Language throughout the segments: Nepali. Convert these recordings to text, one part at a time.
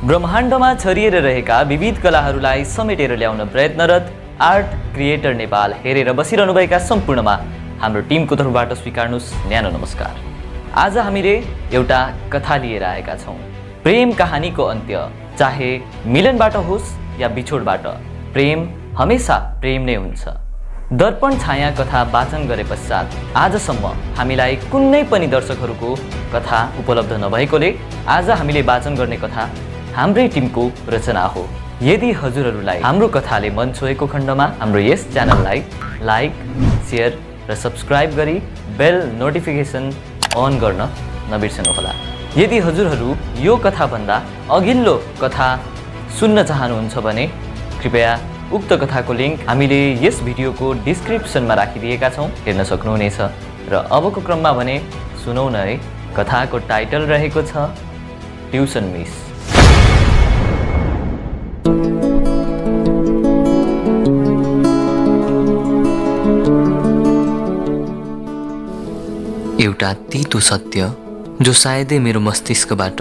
ब्रह्माण्डमा छरिएर रहेका विविध कलाहरूलाई समेटेर ल्याउन प्रयत्नरत आर्ट क्रिएटर नेपाल हेरेर बसिरहनुभएका सम्पूर्णमा हाम्रो टिमको तर्फबाट स्वीकार्नुहोस् न्यानो नमस्कार। आज हामीले एउटा कथा लिएर आएका छौँ। प्रेम कहानीको अन्त्य चाहे मिलनबाट होस् या बिछोडबाट, प्रेम हमेसा प्रेम नै हुन्छ। दर्पण छाया कथा वाचन गरे पश्चात आजसम्म हामीलाई कुनै पनि दर्शकहरूको कथा उपलब्ध नभएकोले आज हामीले वाचन गर्ने कथा हाम्रै टिमको रचना हो। यदि हजुरहरूलाई हाम्रो कथाले मन छोएको खण्डमा हाम्रो यस च्यानललाई लाइक, सेयर र सब्स्क्राइब गरी बेल नोटिफिकेसन अन गर्न नबिर्सनुहोला। यदि हजुरहरू यो कथाभन्दा अघिल्लो कथा सुन्न चाहनुहुन्छ भने कृपया उक्त कथाको लिङ्क हामीले यस भिडियोको डिस्क्रिप्सनमा राखिदिएका छौँ, हेर्न सक्नुहुनेछ। र अबको क्रममा भने सुनौ न है। कथाको टाइटल रहेको छ ट्युसन मिस। एउटा तीतो सत्य जो सायदै मेरो मस्तिष्कबाट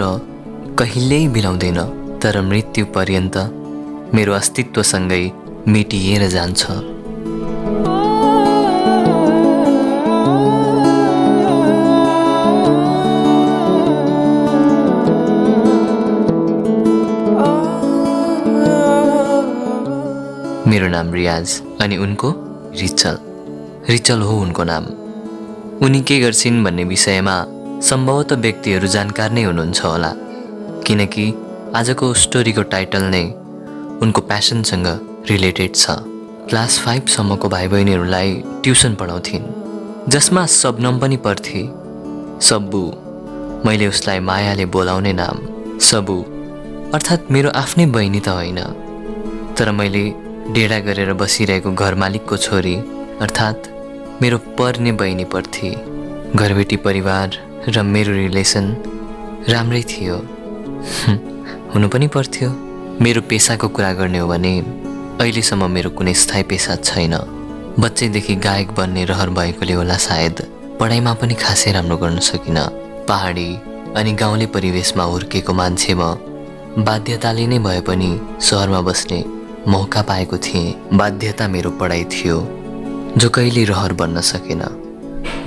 कहिल्यै बिलाउँदैन, तर मृत्यु पर्यन्त मेरो अस्तित्वसँगै मेटिएर जान्छ। मेरो नाम रियाज अनि उनको रिचल। रिचल हो उनको नाम। उनी के गर्छिन् भन्ने विषयमा सम्भवतः व्यक्तिहरू जानकार नै हुनुहुन्छ होला, किनकि आजको स्टोरीको टाइटल नै उनको प्यासनसँग रिलेटेड छ। क्लास 5 सम्मको भाइ बहिनीहरूलाई ट्युसन पढाउँथिन्, जसमा सबनम पनि पढ्थे। सब्बु, मैले उसलाई मायाले बोलाउने नाम। सबु अर्थात् मेरो आफ्नै बहिनी त होइन, तर मैले डेडा गरेर बसिरहेको घर मालिकको छोरी अर्थात् मेरो पर्ने बहिनी पर्थी। घरबेटी परिवार र मेरो रिलेसन राम्रै थियो, हुनु पनि पर्थ्यो। मेरो पेसाको कुरा गर्ने हो भने अहिलेसम्म मेरो कुनै स्थायी पेसा छैन। बच्चैदेखि गायक बन्ने रहर भएकोले होला सायद पढाइमा पनि खासै राम्रो गर्न सकिनँ। पहाडी अनि गाउँले परिवेशमा हुर्केको मान्छे म बाध्यताले नै भए पनि सहरमा बस्ने मौका पाएको थिएँ। बाध्यता मेरो पढाइ थियो जो कहिले रहर बन्न सकेन।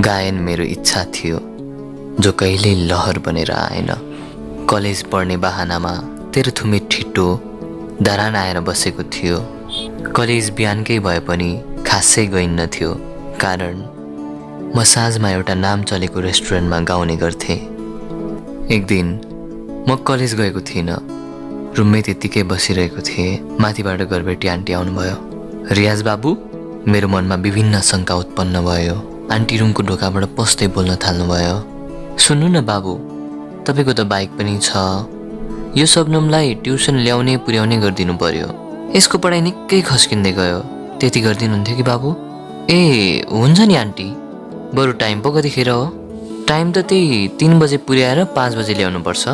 गायन मेरो इच्छा थियो जो कहिल्यै लहर बनेर आएन। कलेज पढ्ने बहानामा तेह्रथुमे ठिटो धरान आएर बसेको थियो। कलेज बिहानकै भए पनि खासै गइन्न थियो, कारण म साँझमा एउटा नाम चलेको रेस्टुरेन्टमा गाउने गर्थेँ। एक दिन म कलेज गएको थिइनँ, रुममै त्यत्तिकै बसिरहेको थिएँ। माथिबाट घरबेटी आन्टी आउनुभयो। रियाज बाबु, मेरो मनमा विभिन्न शङ्का उत्पन्न भयो। आन्टी रुमको ढोकाबाट पस्दै बोल्न थाल्नुभयो। सुन्नु न बाबु, तपाईँको त बाइक पनि छ, यो सबनमलाई ट्युसन ल्याउने पुर्याउने गरिदिनु पर्यो। यसको पढाइ निकै खस्किँदै गयो, त्यति गरिदिनुहुन्थ्यो कि बाबु? ए हुन्छ नि आन्टी, बरु टाइम पो कतिखेर हो? टाइम त त्यही 3 बजे पुर्याएर 5 बजे ल्याउनुपर्छ।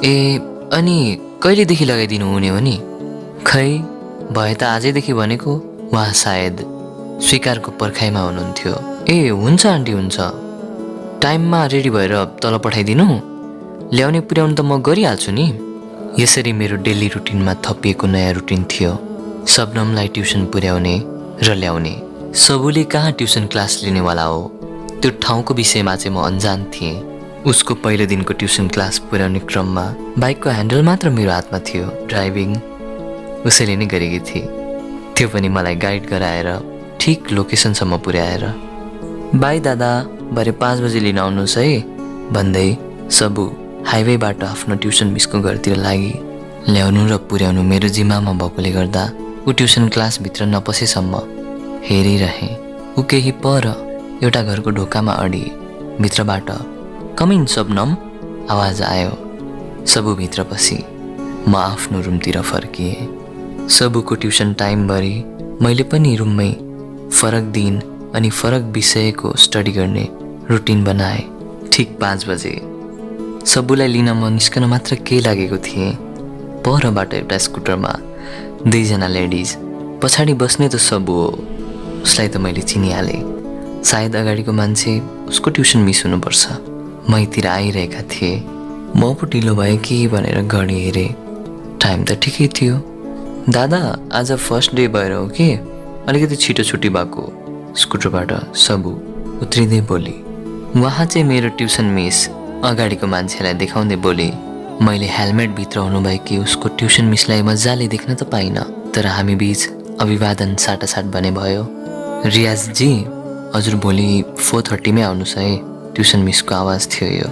ए अनि कहिलेदेखि लगाइदिनु हुने हो नि? खै भए त आजैदेखि भनेको। उहाँ सायद स्वीकारको पर्खाइमा हुनुहुन्थ्यो। ए हुन्छ आन्टी, हुन्छ। टाइममा रेडी भएर तल पठाइदिनु, ल्याउने पुर्याउनु त म गरिहाल्छु नि। यसरी मेरो डेली रुटिनमा थपिएको नयाँ रुटिन थियो। सबनमलाई ट्युसन पुर्याउने र ल्याउने। सबुले कहाँ ट्युसन क्लास लिनेवाला हो त्यो ठाउँको विषयमा चाहिँ म अन्जान थिएँ। उसको पहिलो दिनको ट्युसन क्लास पुर्याउने क्रममा बाइकको ह्यान्डल मात्र मेरो हातमा थियो। ड्राइभिङ उसैले नै गरेकी थिए, त्यो पनि मलाई गाइड गराएर ठिक लोकेसनसम्म पुर्याएर। बाई दादा, भरे 5 बजे लिन आउनुहोस् है भन्दै सबु हाइवेबाट आफ्नो ट्युसन मिसको घरतिर लागि। ल्याउनु र पुर्याउनु मेरो जिम्मामा भएकोले गर्दा ऊ ट्युसन क्लासभित्र नपसेसम्म हेरिरहेँ। ऊ केही पर एउटा घरको ढोकामा अडी। भित्रबाट कमिन सबनम आवाज आयो। सबु भित्र पसी। म आफ्नो रुमतिर फर्किएँ। सबुको ट्युसन टाइमभरि मैले पनि रुममै फरक दिन अनि फरक विषयको स्टडी गर्ने रुटिन बनाएँ। ठिक 5 बजे सबुलाई लिन म निस्कन मात्र केही लागेको थिएँ। परबाट एउटा स्कुटरमा 2 जना लेडिज, पछाडि बस्ने त सबु हो। उसलाई त मैले चिनिहालेँ। सायद अगाडिको मान्छे उसको ट्युसन मिस हुनुपर्छ। मैतिर आइरहेका थिए। म पो ढिलो भयो कि भनेर घडी हेरेँ। टाइम त ठिकै थियो। दादा आज फर्स्ट डे भएर हो कि अलिकति छिटो छुट्टी भएको। स्कुटरबाट सबु उत्रिँदै बोली। उहाँ चाहिँ मेरो ट्युसन मिस। अगाडिको मान्छेलाई देखाउँदै बोली। मैले हेलमेट भित्र हुनुभएकी उसको ट्युसन मिसलाई मजाले देख्न त पाइनँ, तर हामी बीच अभिवादन साटासाट बने भयो। रियाजजी हजुर भोलि 4:30मै आउनुहोस् है, ट्युसन मिसको आवाज थियो यो।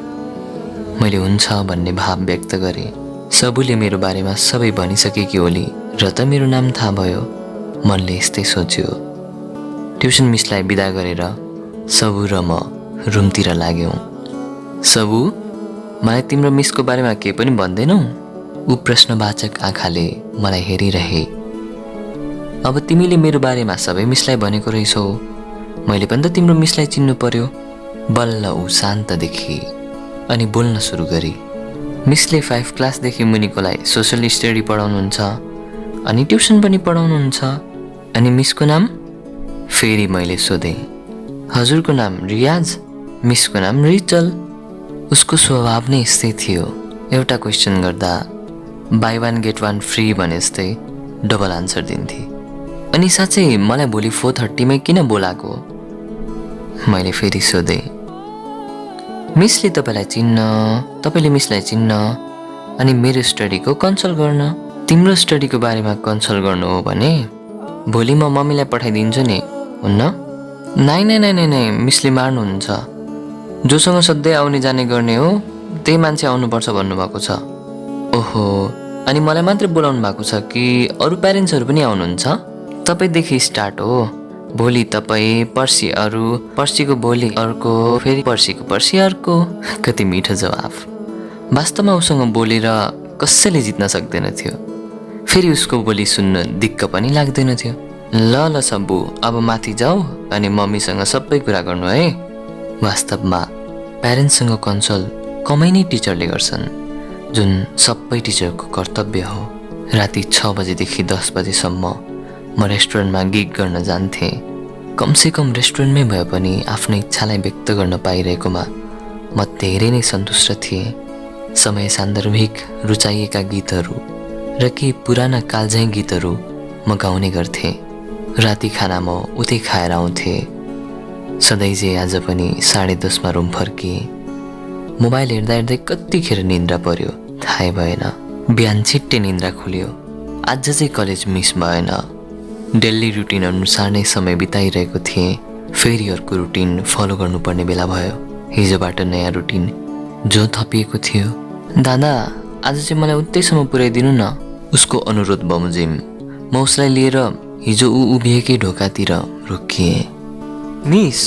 मैले हुन्छ भन्ने भाव व्यक्त गरेँ। सबुले मेरो बारेमा सबै भनिसकेकी होली र त मेरो नाम थाहा भयो। मनले यस्तै सोच्यो। ट्युसन मिसलाई बिदा गरेर सबु र म रुमतिर लाग्यौँ। सबु मलाई तिम्रो मिसको बारेमा केही पनि भन्दैनौ? ऊ प्रश्नवाचक आँखाले मलाई हेरिरहे। अब तिमीले मेरो बारेमा सबै मिसलाई भनेको रहेछौ, मैले पनि त तिम्रो मिसलाई चिन्नु पर्यो। बल्ल ऊ शान्त देखी अनि बोल्न सुरु गरी। मिसले 5 क्लासदेखि मुनिकोलाई सोसल स्टडी पढाउनुहुन्छ अनि ट्युसन पनि पढाउनुहुन्छ। अनि मिसको नाम? फेरि मैले सोधेँ। हजुरको नाम रियाज, मिसको नाम रिचल। उसको स्वभाव नै यस्तै थियो। एउटा क्वेसन गर्दा बाई 1 गेट 1 फ्री भने जस्तै डबल आन्सर दिन्थे। अनि साँच्चै मलाई भोलि 4:30मै किन बोलाएको? मैले फेरि सोधेँ। मिसले तपाईँलाई चिन्न, तपाईँले मिसलाई चिन्न, अनि मेरो स्टडीको कन्सल्ट गर्न। तिम्रो स्टडीको बारेमा कन्सल्ट गर्नु हो भने भोलि म मम्मीलाई पठाइदिन्छु नि, हुन्न? नाइ नाइ नाइ नाइ नाइ, मिसले मार्नुहुन्छ। जोसँग सधैँ आउने जाने गर्ने हो त्यही मान्छे आउनुपर्छ भन्नुभएको छ। ओहो, अनि मलाई मात्रै बोलाउनु भएको छ कि अरू प्यारेन्ट्सहरू पनि आउनुहुन्छ? तपाईँदेखि स्टार्ट हो। भोलि तपाईँ, पर्सि अरू, पर्सिको भोलि अर्को, फेरि पर्सिको पर्सि अर्को। कति मिठो जवाफ। वास्तवमा उसँग बोलेर कसैले जित्न सक्दैन थियो। फेरि उसको बोली सुन्न दिक्क पनि लाग्दैन थियो। ल ल सब्बु, अब माथि जाऊ अनि मम्मीसँग सबै कुरा गर्नु है। वास्तवमा प्यारेन्ट्ससँग कन्सल्ट कमै नै टिचरले गर्छन्, जुन सबै टिचरको कर्तव्य हो। राति 6 बजेदेखि 10 बजेसम्म म रेस्टुरेन्टमा गिग गर्न जान्थेँ। कमसेकम रेस्टुरेन्टमै भए पनि आफ्नो इच्छालाई व्यक्त गर्न पाइरहेकोमा म धेरै नै सन्तुष्ट थिएँ। समय सान्दर्भिक रुचाइएका गीतहरू र केही पुराना कालझैँ गीतहरू म गाउने गर्थेँ। राति खाना म उतै खाएर आउँथेँ। सधैँ जे आज पनि 10:30मा रुम फर्किएँ। मोबाइल हेर्दा हेर्दै कतिखेर निन्द्रा पर्यो थाहै भएन। बिहान छिट्टै निन्द्रा खुल्यो। आज चाहिँ कलेज मिस भएन। डेली रुटिन अनुसार नै समय बिताइरहेको थिएँ। फेरि अर्को रुटिन फलो गर्नुपर्ने बेला भयो। हिजोबाट नयाँ रुटिन जो थपिएको थियो। दादा आज चाहिँ मलाई उतैसम्म पुर्याइदिनु न, उसको अनुरोध बमोजिम म उसलाई लिएर हिजो ऊ उभिएकै ढोकातिर रोकिएँ। मिस,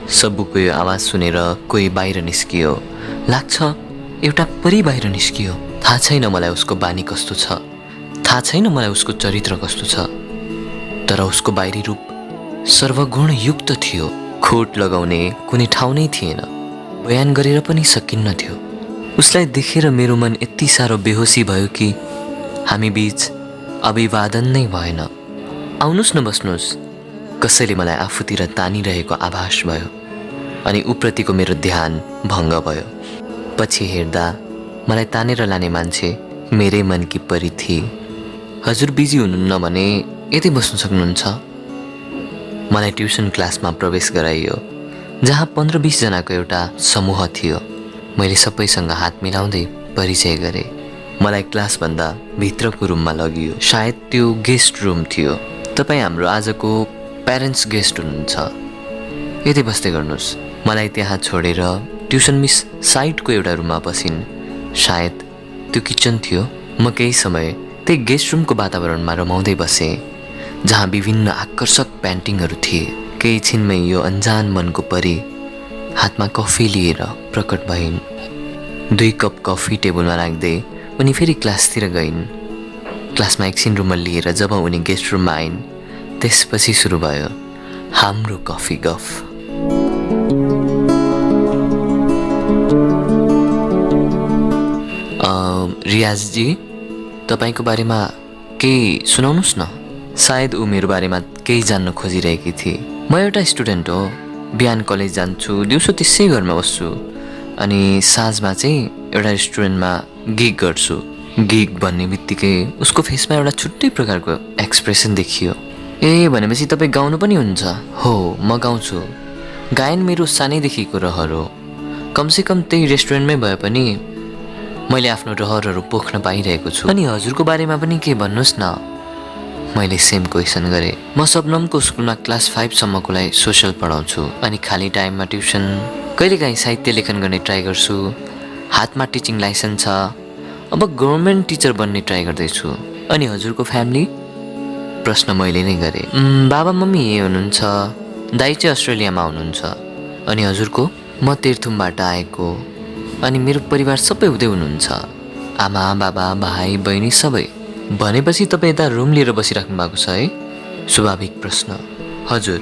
सबुको यो आवाज सुनेर कोही बाहिर निस्कियो। लाग्छ एउटा परी बाहिर निस्कियो। थाहा छैन मलाई उसको बानी कस्तो छ, थाहा छैन मलाई उसको चरित्र कस्तो छ, तर उसको बाहिरी रूप सर्वगुण युक्त थियो। खोट लगाउने कुनै ठाउँ नै थिएन, बयान गरेर पनि सकिन्न थियो। उसलाई देखेर मेरो मन यति साह्रो बेहोसी भयो कि हामी बीच अभिवादन नै भएन। आउनुहोस् न, बस्नुहोस्। कसैले मलाई आफूतिर तानिरहेको आभास भयो अनि उप्रतिको मेरो ध्यान भङ्ग भयो। पछि हेर्दा मलाई तानेर लाने मान्छे मेरै मनकी परी थिए। हजुर बिजी हुनुहुन्न भने यतै बस्नु सक्नुहुन्छ। मलाई ट्युसन क्लासमा प्रवेश गराइयो, जहाँ 15-20 जनाको एउटा समूह थियो। मैले सबैसँग हात मिलाउँदै परिचय गरेँ। मलाई क्लासभन्दा भित्रको रुममा लगियो। सायद त्यो गेस्ट रुम थियो। तपाईँ हाम्रो आजको प्यारेन्ट्स गेस्ट हुनुहुन्छ, यतै बस्दै गर्नुहोस्। मलाई त्यहाँ छोडेर ट्युसन मिस साइडको एउटा रुममा बसिन्। सायद त्यो किचन थियो। म केही समय त्यही गेस्ट रुमको वातावरणमा रमाउँदै बसेँ, जहाँ विभिन्न आकर्षक पेन्टिङहरू थिए। केही छिनमै यो अन्जान मनको परी हातमा कफी लिएर प्रकट भइन्। 2 कप कफी टेबलमा राख्दै उनी फेरि क्लासतिर गइन्। क्लासमा एकछिन रुमल लिएर जब उनी गेस्ट रुममा आइन्, त्यसपछि सुरु भयो हाम्रो कफी गफ। रियाजजी, तपाईँको बारेमा केही सुनाउनुहोस् न। सायद ऊ मेरो बारेमा केही जान्न खोजिरहेकी थिए। म एउटा स्टुडेन्ट हो। बिहान कलेज जान्छु, दिउँसो त्यसै घरमा बस्छु, अनि साँझमा चाहिँ एउटा रेस्टुरेन्टमा गिग गर्छु। गिग भन्ने बित्तिकै उसको फेसमा एउटा छुट्टै प्रकारको एक्सप्रेसन देखियो। ए भनेपछि तपाईँ गाउनु पनि हुन्छ? हो, म गाउँछु। गायन मेरो सानैदेखिको रहर हो। कमसेकम त्यही रेस्टुरेन्टमै भए पनि मैले आफ्नो रहरहरू पोख्न पाइरहेको छु। अनि हजुरको बारेमा पनि के भन्नुहोस् न? मैले सेम क्वेसन गरेँ। म सबनमको स्कुलमा क्लास 5 सम्मकोलाई सोसल पढाउँछु अनि खाली टाइममा ट्युसन, कहिलेकाहीँ साहित्य लेखन गर्ने ट्राई गर्छु। हातमा टिचिङ लाइसेन्स छ। अब गभर्मेन्ट टिचर बन्ने ट्राई गर्दैछु। अनि हजुरको फ्यामिली? प्रश्न मैले नै गरेँ। बाबा मम्मी यही हुनुहुन्छ, दाइ चाहिँ अस्ट्रेलियामा हुनुहुन्छ। अनि हजुरको? म तेर्थुमबाट आएको अनि मेरो परिवार सबै उतै हुनुहुन्छ, आमा बाबा भाइ बहिनी सबै। भनेपछि तपाईँ यता रुम लिएर बसिराख्नु भएको छ है? स्वाभाविक प्रश्न। हजुर,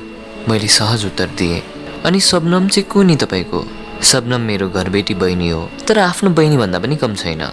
मैले सहज उत्तर दिएँ। अनि सबनम चाहिँ को नि तपाईँको? सबनम मेरो घरबेटी बहिनी हो, तर आफ्नो बहिनी भन्दा पनि कम छैन।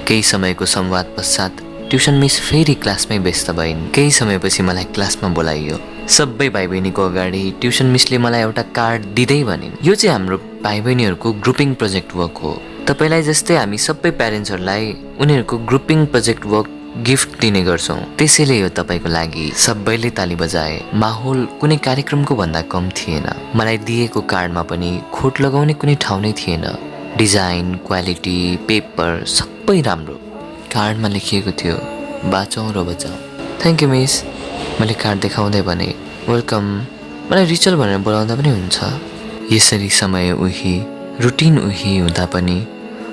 केही समयको संवाद पश्चात ट्युसन मिस फेरि क्लासमै व्यस्त भइन्। केही समयपछि मलाई क्लासमा बोलाइयो। सबै भाइ बहिनीको अगाडि ट्युसन मिसले मलाई एउटा कार्ड दिँदै भनिन्, यो चाहिँ हाम्रो भाइ बहिनीहरूको ग्रुपिङ प्रोजेक्ट वर्क हो। तपाईँलाई जस्तै हामी सबै प्यारेन्ट्सहरूलाई उनीहरूको ग्रुपिङ प्रोजेक्ट वर्क गिफ्ट दिने गर्छौँ, त्यसैले यो तपाईँको लागि। सबैले ताली बजाए। माहौल कुनै कार्यक्रमको भन्दा कम थिएन। मलाई दिएको कार्डमा पनि खोट लगाउने कुनै ठाउँ नै थिएन। डिजाइन, क्वालिटी, पेपर सबै राम्रो। कार्डमा लेखिएको थियो, बाँचौँ र बचाउँ। थ्याङ्क यू मिस, मैले कार्ड देखाउँदै भने। वेलकम, मलाई रिचल भनेर बोलाउँदा पनि हुन्छ। यसरी समय उही रुटिन उही हुँदा पनि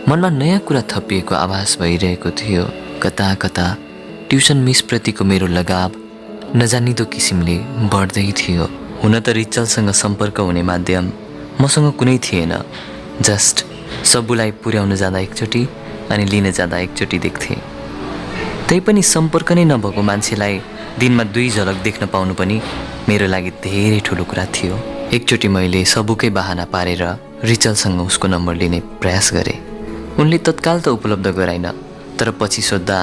मनमा नयाँ कुरा थपिएको आभास भइरहेको थियो। कता कता ट्युसन मिसप्रतिको मेरो लगाव नजानिदो किसिमले बढ्दै थियो। हुन त रिचलसँग सम्पर्क हुने माध्यम मसँग कुनै थिएन। जस्ट सबुलाई पुर्याउन जाँदा एकचोटि अनि लिन जाँदा एकचोटि देख्थेँ। तैपनि सम्पर्क नै नभएको मान्छेलाई दिनमा 2 झलक देख्न पाउनु पनि मेरो लागि धेरै ठुलो कुरा थियो। एकचोटि मैले सबुकै बहाना पारेर रिचलसँग उसको नम्बर लिने प्रयास गरेँ। उनले तत्काल त उपलब्ध गराइन, तर पछि सोद्धा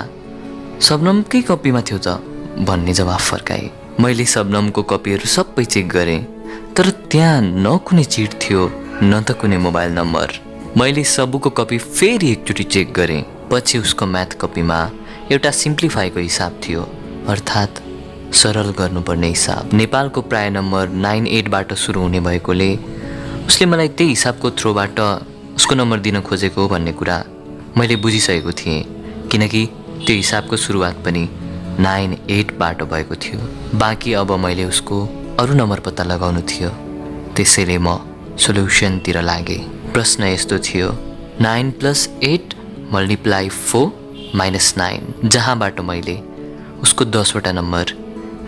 सबनमकै कपीमा थियो त भन्ने जवाफ फर्काए। मैले सबनमको कपीहरू सबै चेक गरेँ, तर त्यहाँ न कुनै चिट थियो न त कुनै मोबाइल नम्बर। मैले सबुको कपी फेरि एकचोटि चेक गरेँ। पछि उसको म्याथ कपीमा एउटा सिम्प्लिफाईको हिसाब थियो, अर्थात् सरल गर्नुपर्ने हिसाब। नेपालको प्राय नम्बर 98बाट सुरु हुने भएकोले उसले मलाई त्यही हिसाबको थ्रोबाट उसको नम्बर दिन खोजेको भन्ने कुरा मैले बुझिसकेको थिएँ, किनकि त्यो हिसाबको सुरुवात पनि 98बाट भएको थियो। बाँकी अब मैले उसको अरू नम्बर पत्ता लगाउनु थियो। त्यसैले म सोल्युसनतिर लागेँ। प्रश्न यस्तो थियो, 9 + 8 × 4 - 9, जहाँबाट मैले उसको 10वटा नम्बर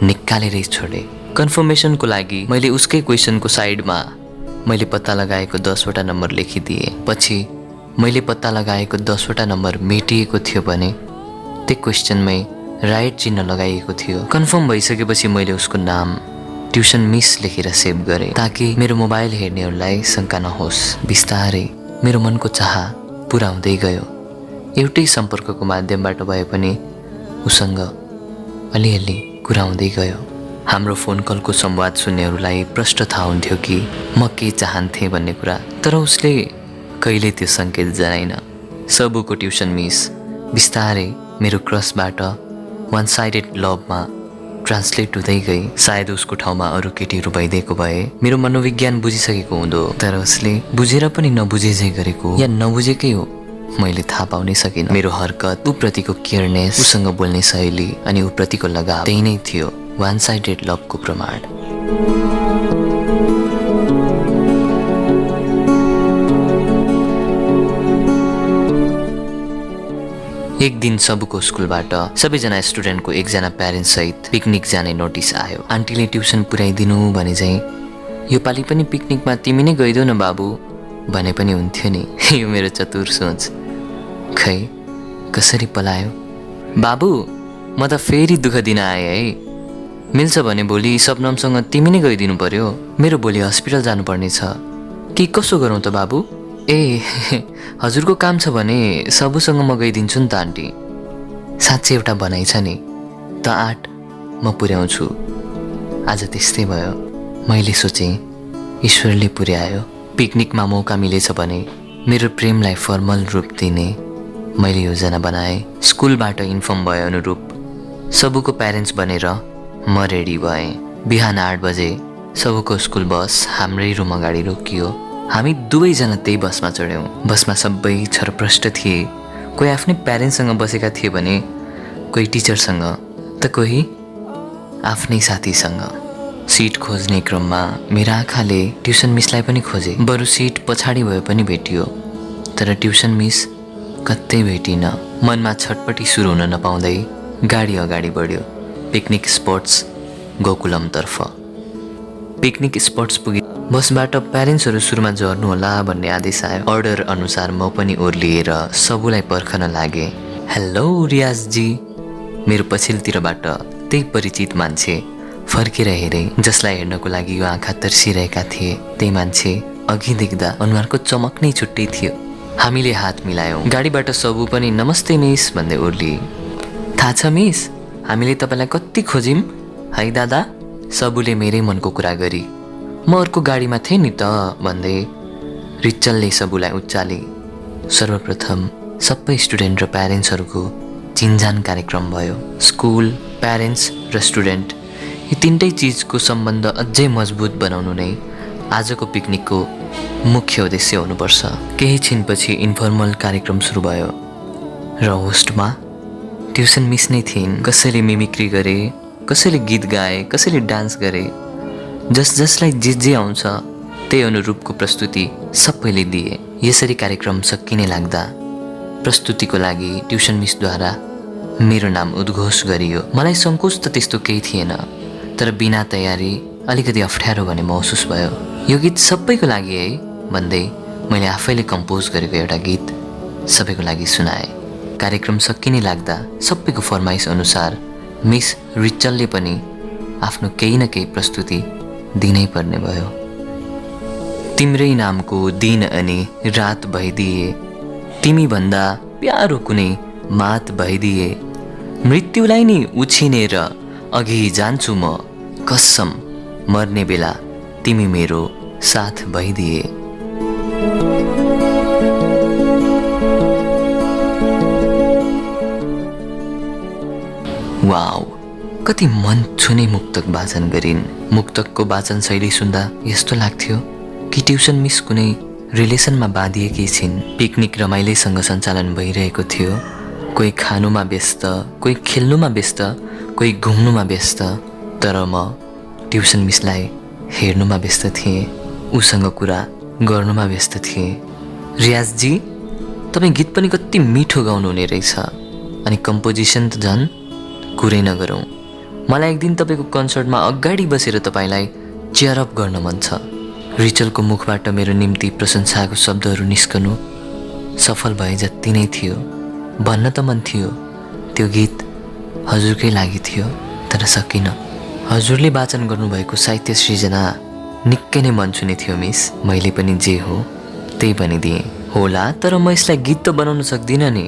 निकालेरै छोडेँ। कन्फर्मेसनको लागि मैले उसकै क्वेसनको साइडमा मैले पत्ता लगाएको 10वटा नम्बर लेखिदिएँ। पछि मैले पत्ता लगाएको 10वटा नम्बर मेटिएको थियो भने त्यो क्वेसनमै राइट चिन्ह लगाइएको थियो। कन्फर्म भइसकेपछि मैले उसको नाम ट्युसन मिस लेखेर सेभ गरेँ, ताकि मेरो मोबाइल हेर्नेहरूलाई शङ्का नहोस्। बिस्तारै मेरो मनको चाह पुरा हुँदै गयो। एउटै सम्पर्कको माध्यमबाट भए पनि उसँग अलिअलि कुरा हुँदै गयो। हाम्रो फोन कलको संवाद सुन्नेहरूलाई प्रष्ट थाहा हुन्थ्यो कि म के चाहन्थेँ भन्ने कुरा, तर उसले कहिले त्यो सङ्केत जनाइन। सबुको ट्युसन मिस बिस्तारै मेरो क्रसबाट 1 साइडेड लभमा ट्रान्सलेट हुँदै गई। सायद उसको ठाउँमा अरू केटीहरू भइदिएको भए मेरो मनोविज्ञान बुझिसकेको हुँदो, तर उसले बुझेर पनि नबुझेझै गरेको या नबुझेकै हो मैले थाहा पाउनै सकिनँ। मेरो हरकत, ऊप्रतिको केयरनेस, उसँग बोल्ने शैली अनि ऊप्रतिको लगाव, त्यही नै थियो 1 साइडेड लभको प्रमाण। एक दिन सबुको स्कुलबाट सबैजना स्टुडेन्टको एकजना प्यारेन्ट्स सहित पिकनिक जाने नोटिस आयो। आन्टीले ट्युसन पुर्याइदिनु भने चाहिँ यो पालि पनि पिकनिकमा तिमी नै गइदेऊ न बाबु भने पनि हुन्थ्यो नि। यो मेरो चतुर सोच। खै कसरी पलायो। बाबु, म त फेरि दुःख दिन आएँ है। मिल्छ भने भोलि सबनमसँग तिमी नै गइदिनु पर्यो। मेरो भोलि हस्पिटल जानुपर्ने छ कि कसो गरौँ त बाबु? ए हजुरको काम छ भने सबुसँग म गइदिन्छु नि त आन्टी। साँच्चै एउटा भनाइ छ नि, त आँट म पुर्याउँछु। आज त्यस्तै भयो। मैले सोचेँ ईश्वरले पुर्यायो। पिकनिकमा मौका मिलेछ भने मेरो प्रेमलाई फर्मल रूप दिने मैले योजना बनाएँ। स्कुलबाट इन्फर्म भए अनुरूप सबुको प्यारेन्ट्स बनेर म रेडी भएँ। बिहान 8 बजे सबुको स्कुल बस हाम्रै रुम अगाडि रोकियो। हामी दुवैजना त्यही बसमा चढ्यौँ। बसमा सबै छरप्रष्ट थिए। कोही आफ्नै प्यारेन्ट्ससँग बसेका थिए भने कोही टिचरसँग त कोही आफ्नै साथीसँग। सिट खोज्ने क्रममा मेरा आँखाले ट्युसन मिसलाई पनि खोजे। बरु सिट पछाडि भए पनि भेटियो, तर ट्युसन मिस कतै भेटिन। मनमा छटपटी सुरु हुन नपाउँदै गाडी अगाडि बढ्यो। पिकनिक स्पट्स गोकुलमतर्फ। पिकनिक स्पट्स पुगे। बसबाट प्यारेन्ट्सहरू सुरुमा झर्नु होला भन्ने आदेश आयो। अर्डर अनुसार म पनि ओर्लिएर सबुलाई पर्खन लागेँ। हेलो रियाजजी। मेरो पछिल्लोतिरबाट त्यही परिचित मान्छे फर्केर हेरे। जसलाई हेर्नको लागि यो आँखा तर्सिरहेका थिए त्यही मान्छे अघि देख्दा अनुहारको चमक नै छुट्टै थियो। हामीले हात मिलायौँ। गाडीबाट सबु पनि नमस्ते मिस भन्दै ओर्लिए। थाहा छ मिस, हामीले तपाईँलाई कति खोज्यौँ है दादा। सबुले मेरै मनको कुरा गरी। म अर्को गाडीमा थिएँ नि त भन्दै रिचलले सबुलाई उचाले। सर्वप्रथम सबै स्टुडेन्ट र प्यारेन्ट्सहरूको चिन्जान कार्यक्रम भयो। स्कुल, प्यारेन्ट्स र स्टुडेन्ट यी तीनटै चिजको सम्बन्ध अझै मजबुत बनाउनु नै आजको पिकनिकको मुख्य उद्देश्य हुनुपर्छ। केही छिनपछि इन्फर्मल कार्यक्रम सुरु भयो र होस्टमा ट्युसन मिस नै थिइन्। कसैले मिमिक्री गरे, कसैले गीत गाए, कसैले डान्स गरे। जसलाई जे आउँछ त्यही अनुरूपको प्रस्तुति सबैले दिए। यसरी कार्यक्रम सकिने लाग्दा प्रस्तुतिको लागि ट्युसन मिसद्वारा मेरो नाम उद्घोष गरियो। मलाई सङ्कोच त त्यस्तो केही थिएन, तर बिना तयारी अलिकति अप्ठ्यारो भने महसुस भयो। यो गीत सबैको लागि है भन्दै मैले आफैले कम्पोज गरेको एउटा गीत सबैको लागि सुनाएँ। कार्यक्रम सकिने लाग्दा सबैको फरमाइस अनुसार मिस रिचलले पनि आफ्नो केही न केही प्रस्तुति दिनै पर्ने भयो। तिम्रै नामको दिन अनि रात भइदिए, तिमी भन्दा प्यारो कुनै मात भइदिए, मृत्युलाई नि उछिनेर अघि जान्छु म, कसम मर्ने बेला तिमी मेरो साथ भइदिए। वाउ, कति मन छुने मुक्तक वाचन गरिन्। मुक्तकको वाचन शैली सुन्दा यस्तो लाग्थ्यो कि ट्युसन मिस कुनै रिलेसनमा बाँधिएकी छिन्। पिकनिक रमाइलोसँग सञ्चालन भइरहेको थियो। कोही खानुमा व्यस्त, कोही खेल्नुमा व्यस्त, कोही घुम्नुमा व्यस्त, तर म ट्युसन मिसलाई हेर्नुमा व्यस्त थिएँ, उसँग कुरा गर्नुमा व्यस्त थिएँ। रियाजजी, तपाईँ गीत पनि कति मिठो गाउनुहुने रहेछ, अनि कम्पोजिसन त झन् कुरै नगरौँ। मलाई एक दिन तपाईँको कन्सर्टमा अगाडि बसेर तपाईँलाई चियरअप गर्न मन छ। रिचलको मुखबाट मेरो निम्ति प्रशंसाको शब्दहरू निस्कनु सफल भए जति नै थियो। भन्न त मन थियो त्यो गीत हजुरकै लागि थियो, तर सकिन। हजुरले वाचन गर्नुभएको साहित्य सृजना निकै नै मन छुने थियो मिस। मैले पनि जे हो त्यही भनिदिएँ होला, तर म यसलाई गीत त बनाउन सक्दिनँ नि।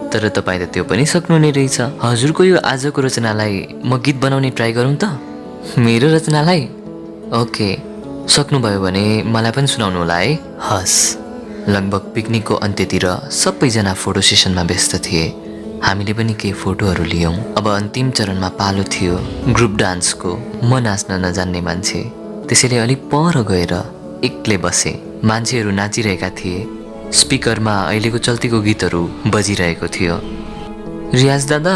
तर तपाईँ त त्यो पनि सक्नुहुने रहेछ। हजुरको यो आजको रचनालाई म गीत बनाउने ट्राई गरौँ त। मेरो रचनालाई? ओके, सक्नुभयो भने मलाई पनि सुनाउनु होला है। हस्। लगभग पिकनिकको अन्त्यतिर सबैजना फोटो सेसनमा व्यस्त थिए। हामीले पनि केही फोटोहरू लियौँ। अब अन्तिम चरणमा पालो थियो ग्रुप डान्सको। म नाच्न नजान्ने मान्छे, त्यसैले अलिक पर गएर एक्लै बसे। मान्छेहरू नाचिरहेका थिए। स्पिकरमा अहिलेको चल्तीको गीतहरू बजिरहेको थियो। रियाज दादा,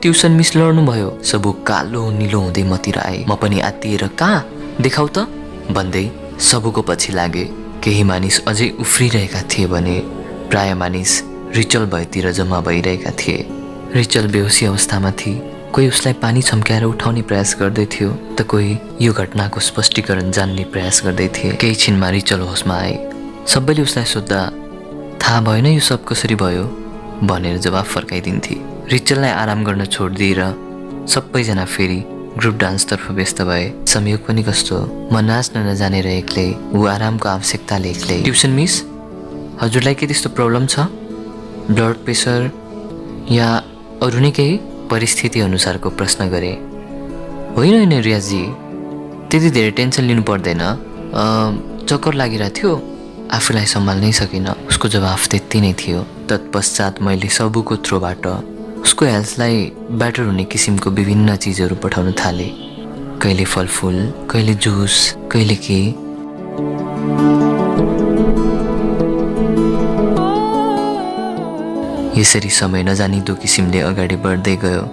ट्युसन मिस लड्नुभयो। सबु कालो निलो हुँदै मतिर आए। म पनि आत्तिएर कहाँ देखाउ त भन्दै सबुको पछि लागे। केही मानिस अझै उफ्रिरहेका थिए भने प्राय मानिस रिचल भएतिर जम्मा भइरहेका थिए। रिचल बेहोसी अवस्थामा थिए। कोही उसलाई पानी छम्क्याएर उठाउने प्रयास गर्दै थियो, त कोही यो घटनाको स्पष्टीकरण जान्ने प्रयास गर्दै थिए। केही छिनमा रिचल होसमा आए। सबैले उसलाई सोद्धा थाहा भएन यो सब कसरी भयो भनेर जवाफ फर्काइदिन्थे। रिचललाई आराम गर्न छोडिदिएर सबैजना फेरि ग्रुप डान्सतर्फ व्यस्त भए। संयोग पनि कस्तो, म नाच्न नजानेर एक्लै, ऊ आरामको आवश्यकताले एक्लै। ट्युसन मिस, हजुरलाई के त्यस्तो प्रब्लम छ? ब्लड प्रेसर या अरू नै केही? परिस्थिति अनुसारको प्रश्न गरे। होइन रियाजी, त्यति धेरै टेन्सन लिनु पर्दैन। चक्कर लागिरहेको थियो, आफूलाई सम्हाल्नै सकिनँ। उसको जवाफ त्यति यति नै थियो। तत्पश्चात मैले सबुको थ्रोबाट उसको हेल्थलाई बेटर हुने किसिमको विभिन्न चिजहरू पठाउन थाले। कहिले फलफुल, कहिले जुस, कहिले के। यसरी समय नजानिदो किसिमले अगाडि बढ्दै गयो।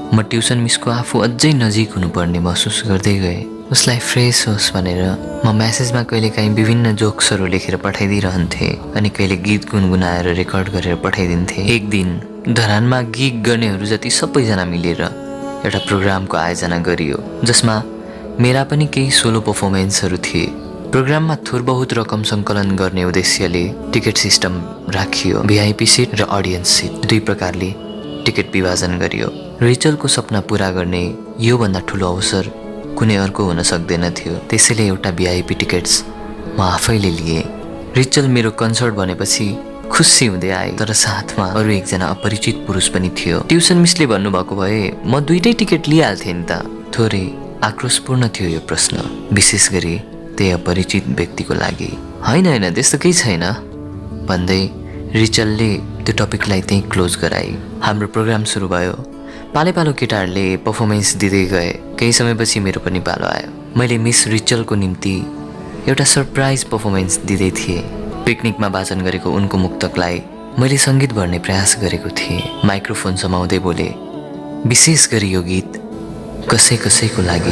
म ट्युसन मिसको आफू अझै नजिक हुनुपर्ने महसुस गर्दै गएँ। उसलाई फ्रेस होस् भनेर म म्यासेजमा कहिलेकाहीँ विभिन्न जोक्सहरू लेखेर पठाइदिइरहन्थेँ अनि कहिले गीत गुनगुनाएर रेकर्ड गरेर पठाइदिन्थेँ। एक दिन धरानमा गिग गर्नेहरू जति सबैजना मिलेर एउटा प्रोग्रामको आयोजना गरियो, जसमा मेरा पनि केही सोलो पर्फर्मेन्सहरू थिए। प्रोग्राममा थोर बहुत रकम सङ्कलन गर्ने उद्देश्यले टिकट सिस्टम राखियो। भिआइपी सिट र अडियन्स सिट दुई प्रकारले टिकट विभाजन गरियो। रिचलको सपना पूरा गर्ने योभन्दा ठुलो अवसर कुनै अर्को हुन सक्दैन थियो। त्यसैले एउटा भिआइपी टिकट्स म आफैले लिएँ। रिचल मेरो कन्सर्ट भनेपछि खुसी हुँदै आए, तर साथमा अरू एकजना अपरिचित पुरुष पनि थियो। ट्युसन मिसले भन्नुभएको भए म दुईटै टिकट लिइहाल्थेँ नि त। थोरै आक्रोशपूर्ण थियो यो प्रश्न, विशेष गरी त्यही अपरिचित व्यक्तिको लागि। होइन त्यस्तो केही छैन भन्दै रिचलले त्यो टपिकलाई त्यहीँ क्लोज गराए। हाम्रो प्रोग्राम सुरु भयो। पालो पालो केटाहरूले पर्फर्मेन्स दिँदै गए। केही समयपछि मेरो पनि पालो आयो। मैले मिस रिचलको निम्ति एउटा सरप्राइज पर्फर्मेन्स दिँदै थिएँ। पिकनिकमा वाचन गरेको उनको मुक्तकलाई मैले सङ्गीत भर्ने प्रयास गरेको थिएँ। माइक्रोफोन समाउँदै बोले, विशेष गरी यो गीत कसैको लागि।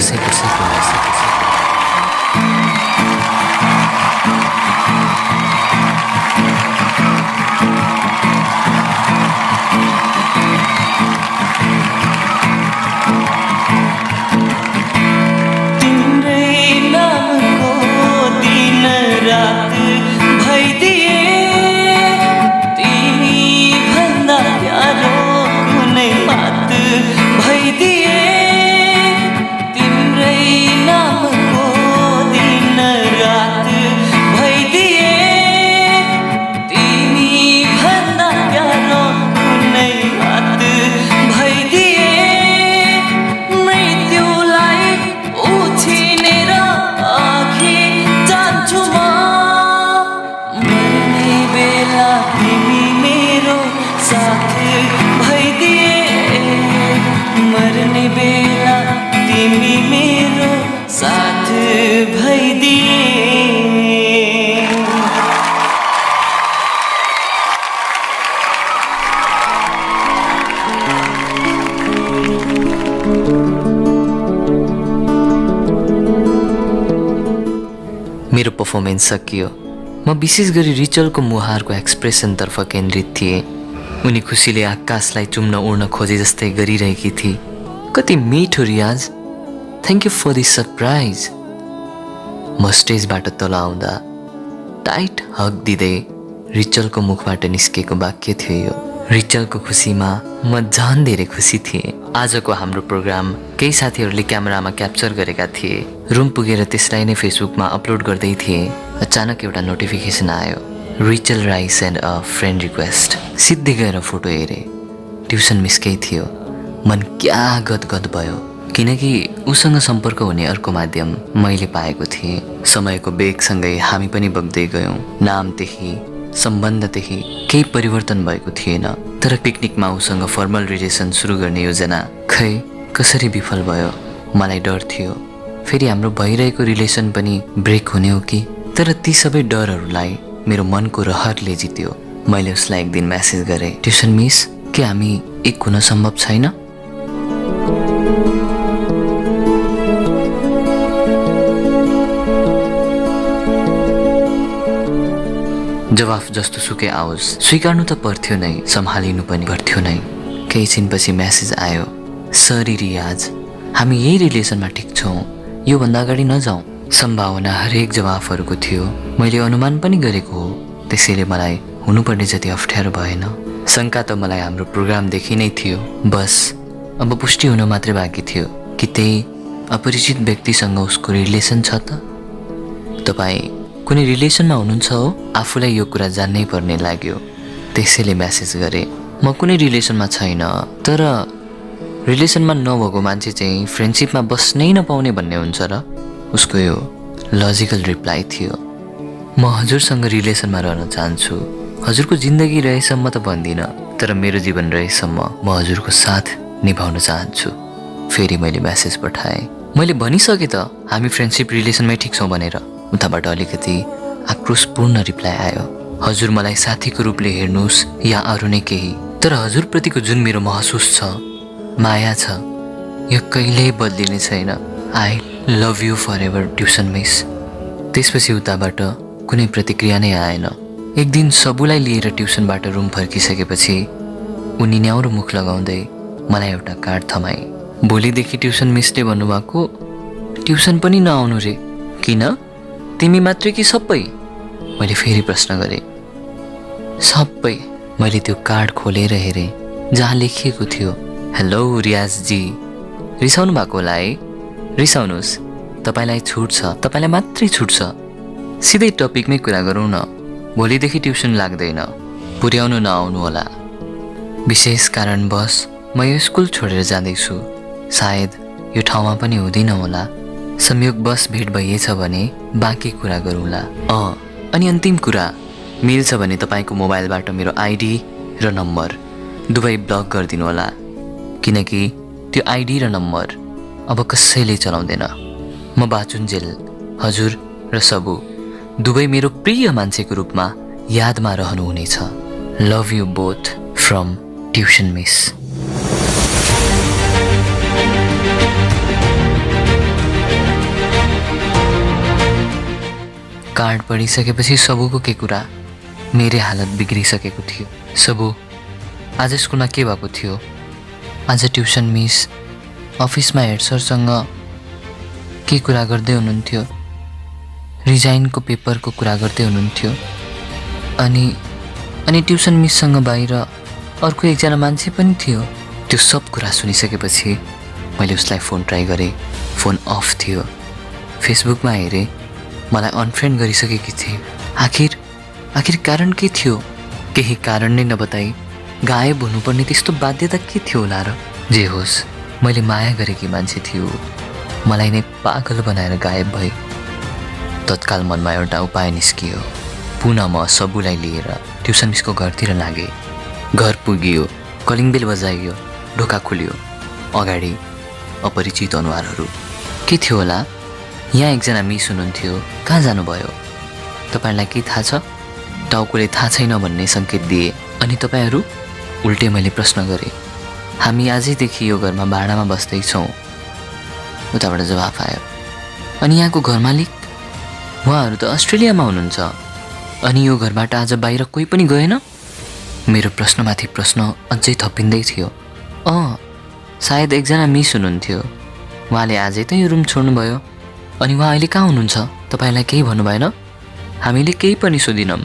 मेरो पर्फर्मेन्स सकियो। म विशेष गरी रिचलको मुहारको एक्सप्रेसनतर्फ केन्द्रित थिएँ। उनी खुसीले आकाशलाई चुम्न उड्न खोजे जस्तै गरिरहेकी थिए। कति मिठो Riyaz, thank you for this surprise. म स्टेजबाट तल आउँदा टाइट हग दिँदै रिचलको मुखबाट निस्केको वाक्य थियो यो। रिचलको खुसीमा म झन् धेरै खुसी थिएँ। आजको हाम्रो प्रोग्राम केही साथीहरूले क्यामेरामा क्याप्चर गरेका थिए। रुम पुगेर त्यसलाई नै फेसबुकमा अपलोड गर्दै थिए। अचानक एउटा नोटिफिकेसन आयो, Rachel Rai send a friend request. सिधै गएर फोटो हेरेँ। ट्युसन मिसकै थियो। मन क्या गदगद भयो, किनकि उसँग सम्पर्क हुने अर्को माध्यम मैले पाएको थिएँ। समयको वेगसँगै हामी पनि बग्दै गयौँ। नाम त्यही, सम्बन्ध त्यही, केही परिवर्तन भएको थिएन। तर पिकनिकमा उसँग फर्मल रिलेसन सुरु गर्ने योजना खै कसरी विफल भयो। मलाई डर थियो फेरि हाम्रो भइरहेको रिलेसन पनि ब्रेक हुने हो कि। तर ती सबै डरहरूलाई मेरो मनको रहरले जित्यो। मैले उसलाई एक दिन म्यासेज गरेँ, ट्युसन मिस, के हामी एक हुन सम्भव छैन? जवाफ जस्तो सुकै आओस्, स्वीकार्नु त पर्थ्यो नै, सम्हालिनु पनि पर्थ्यो नै। केही छिनपछि म्यासेज आयो, सरी रियाज, हामी यही रिलेसनमा ठिक छौँ, योभन्दा अगाडि नजाउँ। सम्भावना हरेक जवाफहरूको थियो। मैले अनुमान पनि गरेको हो, त्यसैले मलाई हुनुपर्ने जति अप्ठ्यारो भएन। शङ्का त मलाई हाम्रो प्रोग्रामदेखि नै थियो। बस अब पुष्टि हुन मात्रै बाँकी थियो कि त्यही अपरिचित व्यक्तिसँग उसको रिलेसन छ त। तपाईँ कुनै रिलेसनमा हुनुहुन्छ हो? आफूलाई यो कुरा जान्नै पर्ने लाग्यो। त्यसैले म्यासेज गरेँ, म कुनै रिलेसनमा छैन, तर रिलेसनमा नभएको मान्छे चाहिँ फ्रेन्डसिपमा बस्नै नपाउने भन्ने हुन्छ र? उसको यो लजिकल रिप्लाई थियो। म हजुरसँग रिलेसनमा रहन चाहन्छु, हजुरको जिन्दगी रहेसम्म त भन्दिनँ, तर मेरो जीवन रहेसम्म म हजुरको साथ निभाउन चाहन्छु। फेरि मैले मेसेज पठाएँ। मैले भनिसकेँ त हामी फ्रेन्डसिप रिलेसनमै ठिक छौँ भनेर। उताबाट अलिकति आक्रोशपूर्ण रिप्लाई आयो। हजुर मलाई साथीको रूपले हेर्नुहोस् या अरू नै केही, तर हजुरप्रतिको जुन मेरो महसुस छ, माया छ, यो कहिल्यै बदलिने छैन। I love you for ever tuition miss. त्यसपछि उताबाट कुनै प्रतिक्रिया नै आएन। एक दिन सबुलाई लिएर ट्युसनबाट रुम फर्किसकेपछि उनी न्याउरो मुख लगाउँदै मलाई एउटा कार्ड थमाए। भोलिदेखि ट्युसन मिसले भन्नुभएको ट्युसन पनि नआउनु रे। किन? तिमी मात्रै कि सबै? मैले फेरि प्रश्न गरेँ। सबै। मैले त्यो कार्ड खोलेर हेरेँ जहाँ लेखिएको थियो, हेलो रियाजजी। रिसाउनु भएको होला है? रिसाउनुहोस्, तपाईँलाई छुट छ, तपाईँलाई मात्रै छुट छ। सिधै टपिकमै कुरा गरौँ न। भोलिदेखि ट्युसन लाग्दैन, पुर्याउनु नआउनु होला। विशेष कारणवश म यो स्कुल छोडेर जाँदैछु। सायद यो ठाउँमा पनि हुँदैन होला। संयोगवश भेट भइएछ भने बाँकी कुरा गरौँला। अनि अन्तिम कुरा, मिल्छ भने तपाईँको मोबाइलबाट मेरो आइडी र नम्बर दुवै ब्लक गरिदिनु होला, किनकि त्यो आइडी र नम्बर अब कसैले चलाउँदैन। म बाचुन्जेल, हजुर र सबु दुवै मेरो प्रिय मान्छेको रूपमा यादमा रहनुहुनेछ। Love you both from tuition miss. Card पढिसकेपछि सबुको के कुरा, मेरै हालत बिग्रिसकेको थियो। सबु, आज स्कुलमा के भएको थियो? आज ट्युसन मिस अफिसमा हेड सरसँग के कुरा गर्दै हुनुहुन्थ्यो? रिजाइनको पेपरको कुरा गर्दै हुनुहुन्थ्यो। अनि ट्युसन मिससँग बाहिर अर्को एकजना मान्छे पनि थियो। त्यो सब कुरा सुनिसकेपछि मैले उसलाई फोन ट्राई गरेँ, फोन अफ थियो। फेसबुकमा हेरेँ, मलाई अनफ्रेन्ड गरिसकेकी थिए। आखिर कारण के थियो? केही कारण नै नबताई गायब हुनुपर्ने त्यस्तो बाध्यता के थियो होला र? जे होस्, मैले माया गरेकी मान्छे थियो, मलाई नै पागल बनाएर गायब भए। तत्काल मनमा एउटा उपाय निस्कियो। पुनः म सबुलाई लिएर ट्युसन मिसको घरतिर लागेँ। घर पुगियो, कलिङ बेल बजाइयो, ढोका खुल्यो। अगाडि अपरिचित अनुहारहरू। के थियो होला? यहाँ एकजना मिस हुनुहुन्थ्यो, कहाँ जानुभयो? तपाईँलाई के थाहा छ? टाउकोले थाहा छैन भन्ने सङ्केत दिए। अनि तपाईँहरू? उल्टे मैले प्रश्न गरेँ। हामी आजैदेखि यो घरमा भाडामा बस्दैछौँ। उताबाट जवाफ आयो। अनि यहाँको घर मालिक? उहाँहरू त अस्ट्रेलियामा हुनुहुन्छ। अनि यो घरबाट आज बाहिर कोही पनि गएन? मेरो प्रश्नमाथि प्रश्न अझै थपिँदै थियो। सायद एकजना मिस हुनुहुन्थ्यो, उहाँले आजै त यो रुम छोड्नुभयो। अनि उहाँ अहिले कहाँ हुनुहुन्छ? तपाईँलाई केही भन्नु भएन? हामीले केही पनि सोधिनौँ,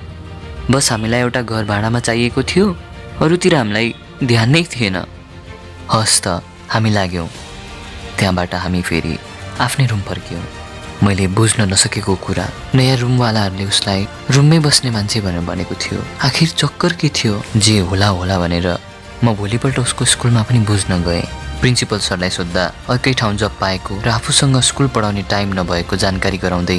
बस हामीलाई एउटा घर भाडामा चाहिएको थियो, अरूतिर हामीलाई ध्यान नै थिएन। हस् त, हामी लाग्यौँ। त्यहाँबाट हामी फेरि आफ्नै रुम फर्क्यौँ। मैले बुझ्न नसकेको कुरा, नयाँ रुमवालाहरूले उसलाई रुममै बस्ने मान्छे भनेर भनेको थियो। आखिर चक्कर के थियो? जे होला भनेर म भोलिपल्ट उसको स्कुलमा पनि बुझ्न गएँ। प्रिन्सिपल सरलाई सोद्धा अर्कै ठाउँ जब पाएको र आफूसँग स्कुल पढाउने टाइम नभएको जानकारी गराउँदै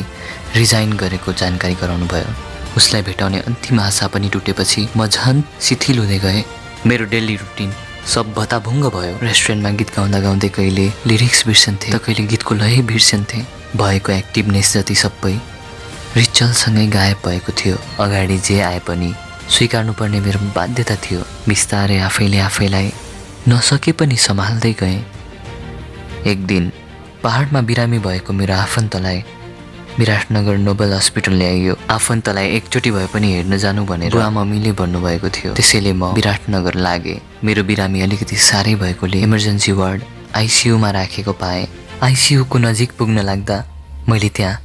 रिजाइन गरेको जानकारी गराउनु भयो। उसलाई भेटाउने अन्तिम आशा पनि टुटेपछि म झन् शिथिल हुँदै गएँ। मेरो डेली रुटिन सब भताभुङ्ग भयो। रेस्टुरेन्टमा गीत गाउँदा गाउँदै कहिले लिरिक्स बिर्सन्थे त कहिले गीतको लय बिर्सन्थे। भएको एक्टिभनेस जति सबै रिचलसँगै गायब भएको थियो। अगाडि जे आए पनि स्वीकार्नुपर्ने मेरो बाध्यता थियो। बिस्तारै आफैलाई नसके पनि सम्हाल्दै गएँ। एक दिन पहाडमा बिरामी भएको मेरो आफन्तलाई विराटनगर नोबल हस्पिटल ल्याइयो। आफन्तलाई एकचोटि भए पनि हेर्न जानु भनेर बुवा मम्मीले भन्नुभएको थियो। त्यसैले म विराटनगर लागेँ। मेरो बिरामी अलिकति साह्रै भएकोले इमर्जेन्सी वार्ड आइसियुमा राखेको पाएँ। आइसियुको नजिक पुग्न लाग्दा मैले त्यहाँ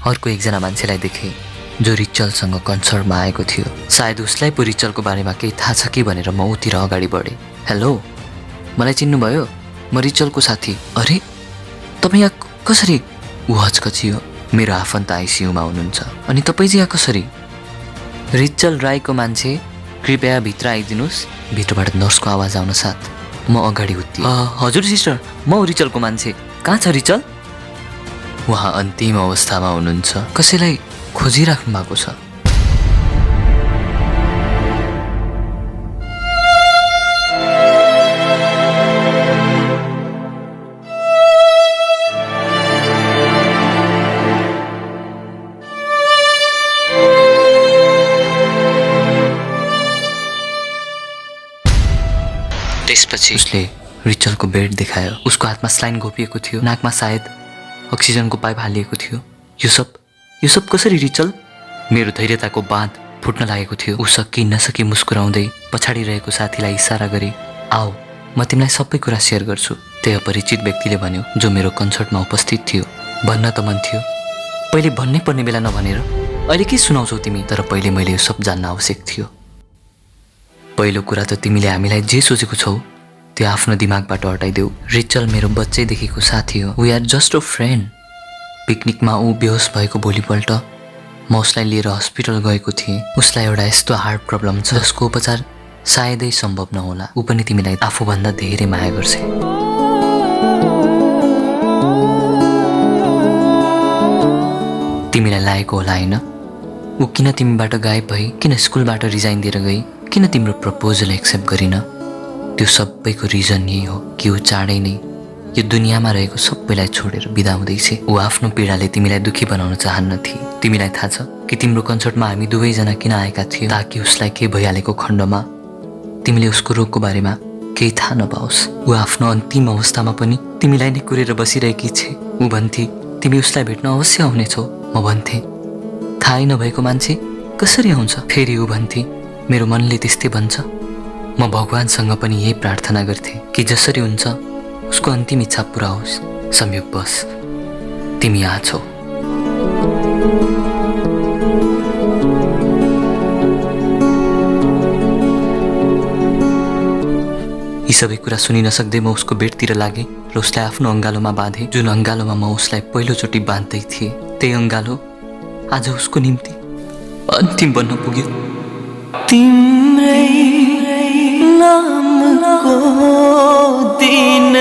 अर्को एकजना मान्छेलाई देखेँ जो रिचलसँग कन्सर्टमा आएको थियो। सायद उसलाई पो रिचलको बारेमा केही थाहा छ कि भनेर म उतिर अगाडि बढेँ। हेलो, मलाई चिन्नुभयो? म रिचलको साथी। अरे, तपाईँ यहाँ कसरी? ऊ हचकचियो। मेरो आफन्त आइसियुमा हुनुहुन्छ। अनि तपाईँ चाहिँ यहाँ कसरी? रिचल राईको मान्छे, कृपया भित्र आइदिनुहोस्। भित्रबाट नर्सको आवाज आउन साथ म अगाडि उत्तिएँ। हजुर सिस्टर, म रिचलको मान्छे। कहाँ छ रिचल? उहाँ अन्तिम अवस्थामा हुनुहुन्छ, कसैलाई खोजिराख्नु भएको छ। त्यसपछि उसले रिचलको बेड देखायो। उसको हातमा स्लाइन घोपिएको थियो, नाकमा सायद अक्सिजनको पाइप हालिएको थियो। यो सब कसरी रिचल? मेरो धैर्यताको बाँध फुट्न लागेको थियो। ऊ सकि नसकि मुस्कुराउँदै पछाडि रहेको साथीलाई इसारा गरी, आऊ म तिमीलाई सबै कुरा सेयर गर्छु, त्यही अपरिचित व्यक्तिले भन्यो, जो मेरो कन्सर्टमा उपस्थित थियो। भन्न त मन थियो, पहिले भन्नै पर्ने बेला नभनेर अहिले के सुनाउँछौ तिमी? तर पहिले मैले यो सब जान्न आवश्यक थियो। पहिलो कुरा त तिमीले हामीलाई जे सोचेको छौ त्यो आफ्नो दिमागबाट हटाइदेऊ। रिचल मेरो बच्चैदेखिको साथी हो। We are just a friend. पिकनिकमा ऊ बेहोस भएको भोलिपल्ट म उसलाई लिएर हस्पिटल गएको थिएँ। उसलाई एउटा यस्तो हार्ट प्रब्लम छ जसको उपचार सायदै सम्भव नहोला। ऊ पनि तिमीलाई आफूभन्दा धेरै माया गर्छ। तिमीलाई लागेको होला होइन, ऊ किन तिमीबाट गायब भई, किन स्कुलबाट रिजाइन दिएर गई, किन तिम्रो प्रपोजल एक्सेप्ट गरिन? त्यो सबैको रिजन यही हो कि ऊ चाँडै नै यो दुनियाँमा रहेको सबैलाई छोडेर बिदा हुँदैछ। ऊ आफ्नो पीडाले तिमीलाई दुखी बनाउन चाहन्न थिए। तिमीलाई थाहा छ कि तिम्रो कन्सर्टमा हामी दुवैजना किन आएका थियौँ? ताकि उसलाई केही भइहालेको खण्डमा तिमीले उसको रोगको बारेमा केही थाहा नपाओस्। ऊ आफ्नो अन्तिम अवस्थामा पनि तिमीलाई नै कुरेर बसिरहेकी छे। ऊ भन्थे तिमी उसलाई भेट्न अवश्य आउनेछौ। म भन्थे थाहै नभएको मान्छे कसरी आउँछ? फेरि ऊ भन्थे मेरो मनले त्यस्तै भन्छ। म भगवानसँग पनि यही प्रार्थना गर्थे कि जसरी हुन्छ उसको अन्तिम इच्छा पूरा होस्। संयोगवश तिमी यहाँ छौ। यी सबै कुरा सुनि नसक्दै म उसको बेडतिर लागेँ र उसलाई आफ्नो अङ्गालोमा बाँधेँ। जुन अङ्गालोमा म उसलाई पहिलोचोटि बाँध्दै थिएँ, त्यही अङ्गालो आज उसको निम्ति अन्तिम बन्न पुग्यो। तिम्रै नामको दिन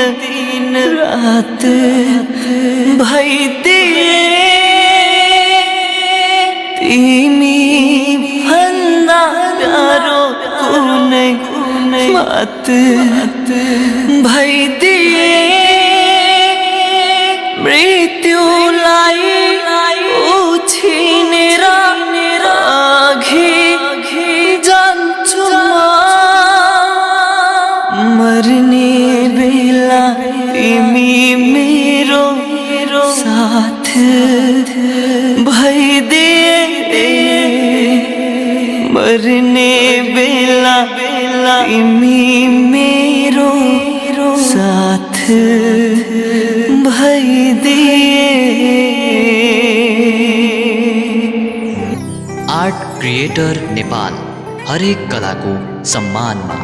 रात भइदिए, तिमी भन्दा प्यारो कुनै बात भइदिए, मृत्युलाई उछिनेर अघि जान्छु मर्ने बेला तिमी मेरो साथ भइदिए, मर्ने बेला तिमी मेरो साथ भइदिए। आर्ट क्रिएटर नेपाल हरेक कलाको सम्मानमा।